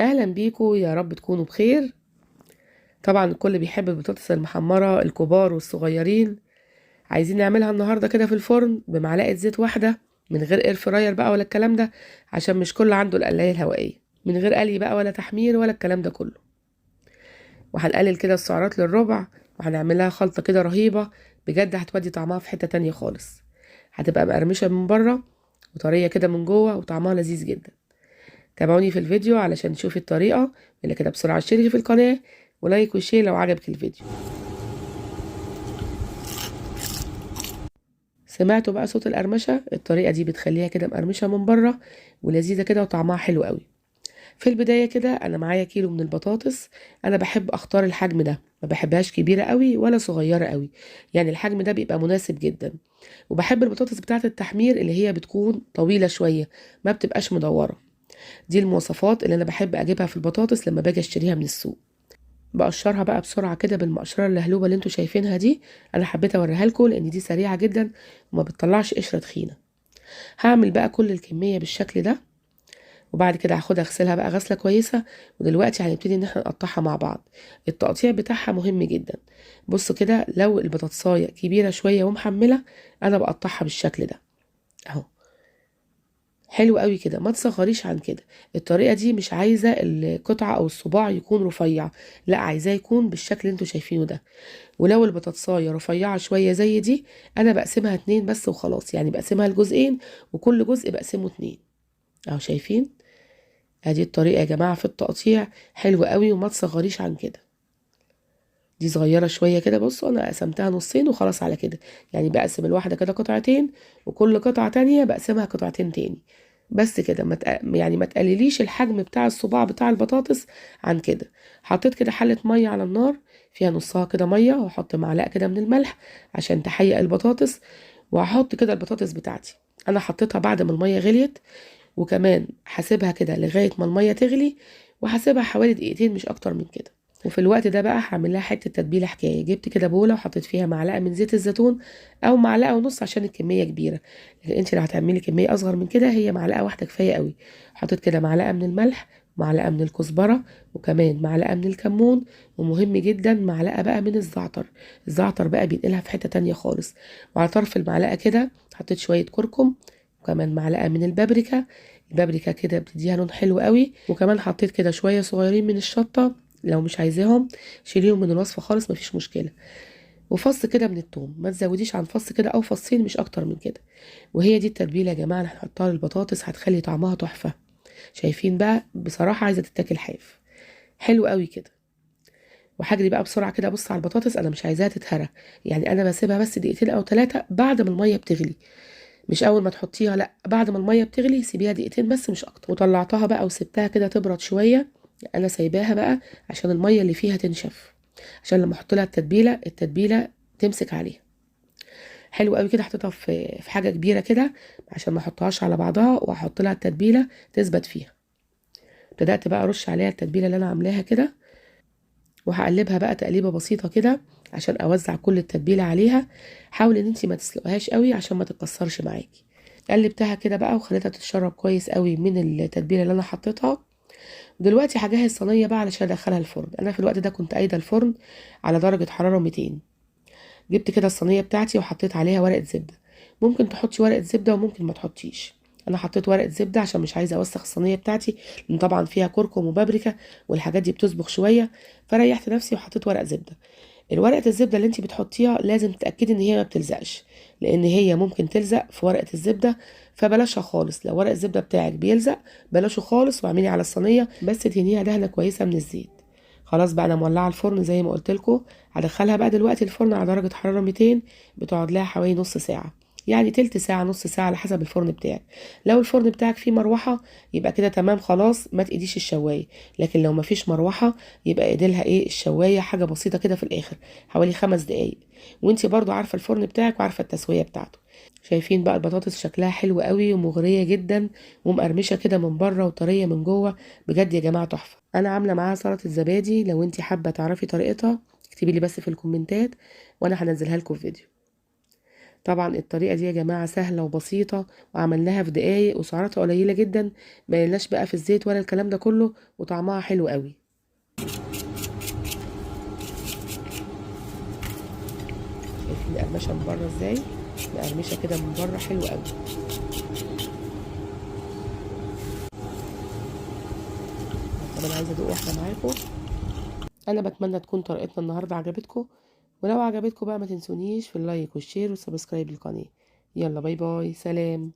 اهلا بيكم، يا رب تكونوا بخير. طبعا الكل بيحب البطاطس المحمره، الكبار والصغيرين. عايزين نعملها النهارده كده في الفرن بمعلقه زيت واحده، من غير اير فراير بقى ولا الكلام ده، عشان مش كل عنده القلايه الهوائيه، من غير قلي بقى ولا تحمير ولا الكلام ده كله. وهنقلل كده السعرات للربع، وهنعملها خلطه كده رهيبه. بجد هتودي طعمها في حته تانية خالص. هتبقى مقرمشه من بره وطريه كده من جوه، وطعمها لذيذ جدا. تابعوني في الفيديو علشان تشوفي الطريقة. اللي كده بسرعة اشتركي في القناة ولايك وشير لو عجبك الفيديو. سمعتوا بقى صوت القرمشة؟ الطريقة دي بتخليها كده مقرمشة من بره ولذيذة كده وطعمها حلو قوي. في البداية كده أنا معايا كيلو من البطاطس. أنا بحب أختار الحجم ده، ما بحبهاش كبيرة قوي ولا صغيرة قوي، يعني الحجم ده بيبقى مناسب جدا. وبحب البطاطس بتاعة التحمير اللي هي بتكون طويلة شوية، ما بتبقاش مدورة. دي المواصفات اللي أنا بحب أجيبها في البطاطس لما باجي أشتريها من السوق. بقشرها بقى بسرعه كده بالمقشره اللهلوبه اللي انتوا شايفينها دي. انا حبيت اوريها لكم لان دي سريعه جدا وما بتطلعش قشره تخينه. هعمل بقى كل الكميه بالشكل ده، وبعد كده هاخدها اغسلها بقى غسله كويسه. ودلوقتي هنبتدي ان احنا نقطعها مع بعض. التقطيع بتاعها مهم جدا. بصوا كده، لو البطاطسايه كبيره شويه ومحمله انا بقطعها بالشكل ده اهو. حلو قوي كده، ما تصغريش عن كده. الطريقه دي مش عايزه القطعه او الصباع يكون رفيع، لا عايزاه يكون بالشكل اللي انتوا شايفينه ده. ولو البطاطساية رفيعة شوية زي دي، انا بقسمها اتنين بس وخلاص، يعني بقسمها لجزئين وكل جزء بقسمه اتنين اهو. شايفين؟ ادي الطريقة يا جماعة في التقطيع، حلوة قوي وما تصغريش عن كده. دي صغيرة شوية كده، بصوا انا قسمتها نصين وخلاص على كده. يعني بقسم الواحدة كده قطعتين، وكل قطعة تانية بقسمها قطعتين تاني. بس كده يعني ما تقلليش الحجم بتاع الصباع بتاع البطاطس عن كده. حطيت كده حلة مية على النار، فيها نصها كده مية، واحط معلقة كده من الملح عشان تحيق البطاطس. وهحط كده البطاطس بتاعتي. انا حطيتها بعد ما المية غليت، وكمان هسيبها كده لغاية ما المية تغلي، وهسيبها حوالي دقيقتين مش اكتر من كده. وفي الوقت ده بقى هعمل لها حته تتبيله حكايه. جبت كده بوله وحطيت فيها معلقه من زيت الزيتون، او معلقه ونص عشان الكميه كبيره. لكن انت لو هتعملي كميه اصغر من كده هي معلقه واحده كفايه قوي. حطيت كده معلقه من الملح، معلقه من الكزبره، وكمان معلقه من الكمون. ومهم جدا معلقه بقى من الزعتر. الزعتر بقى بينقلها في حته تانية خالص. وعلى طرف المعلقه كده حطيت شويه كركم، وكمان معلقه من البابريكا. البابريكا كده بتديها لون حلو قوي. وكمان حطيت كده شويه صغيرين من الشطه، لو مش عايزاهم شيليهم من الوصفة خالص، مفيش مشكلة. وفص كده من التوم، ما تزوديش عن فص كده او فصين مش اكتر من كده. وهي دي التتبيلة يا جماعة اللي هنحطها للبطاطس، هتخلي طعمها تحفة. شايفين بقى؟ بصراحة عايزة تتاكل حاف. حلو قوي كده. وهجري بقى بسرعة كده ابص على البطاطس، انا مش عايزاها تتهرى. يعني انا بسيبها بس دقيقتين او ثلاثة بعد ما المية بتغلي. مش اول ما تحطيها، لا، بعد ما المية بتغلي سيبيها دقيقتين بس مش اكتر. وطلعتها بقى وسبتها كده تبرد شوية. انا سايباها بقى عشان المية اللي فيها تنشف، عشان لما احط لها التتبيله تمسك عليها. حلو قوي كده. حطيتها في حاجه كبيره كده عشان ما احطهاش على بعضها، واحط لها التتبيله تثبت فيها. بدات بقى ارش عليها التتبيله اللي انا عاملاها كده، وهقلبها بقى تقليبه بسيطه كده عشان اوزع كل التتبيله عليها. حاولي ان انت ما تسلقهاش قوي عشان ما تتكسرش معاكي. قلبتها كده بقى وخليتها تتشرب كويس قوي من التتبيله اللي انا حطيتها. دلوقتي هجهز صينيه بقى علشان ادخلها الفرن. انا في الوقت ده كنت قايده الفرن على درجه حراره 200. جبت كده الصينيه بتاعتي وحطيت عليها ورقه زبده. ممكن تحطي ورقه زبده وممكن ما تحطيش. انا حطيت ورقه زبده عشان مش عايزه اوسخ الصينيه بتاعتي، لان طبعا فيها كركم وبابريكا والحاجات دي بتصبغ شويه. فريحت نفسي وحطيت ورقه زبده. الورقه الزبده اللي انت بتحطيها لازم تتاكدي ان هي ما بتلزقش، لان هي ممكن تلزق في ورقه الزبده. فبلاشها خالص. لو ورق الزبده بتاعك بيلزق بلاشه خالص، واعملي على الصينيه بس تدهنيها دهنه كويسه من الزيت. خلاص بقى انا مولعه الفرن زي ما قلت لكم. هدخلها بقى دلوقتي الفرن على درجه حراره 200. بتقعد لها حوالي نص ساعه، يعني تلت ساعه نص ساعه على حسب الفرن بتاعك. لو الفرن بتاعك فيه مروحه يبقى كده تمام خلاص، ما تقيديش الشوايه. لكن لو ما فيش مروحه يبقى ايديلها ايه الشوايه حاجه بسيطه كده في الاخر، حوالي 5 دقايق. وانتي برضو عارفه الفرن بتاعك وعارفه التسويه بتاعته. شايفين بقى البطاطس شكلها حلو قوي ومغريه جدا، ومقرمشه كده من بره وطريه من جوه. بجد يا جماعه تحفه. انا عامله معاها سلطه الزبادي، لو انتي حابه تعرفي طريقتها اكتبي لي بس في الكومنتات وانا هنزلها لكم في فيديو. طبعا الطريقة دي يا جماعة سهلة وبسيطة، وعملناها في دقايق وسعراتها قليلة جدا، ما لناش بقى في الزيت ولا الكلام ده كله، وطعمها حلو قوي. شايفين مقرمشة من بره ازاي؟ مقرمشة كده من بره حلو قوي. طب انا عايزة ادوق واحدة معاكم. انا بتمنى تكون طريقتنا النهاردة عجبتكم، ولو عجبتكم بقى ما تنسونيش في اللايك والشير والسبسكرايب للقناة. يلا باي باي، سلام.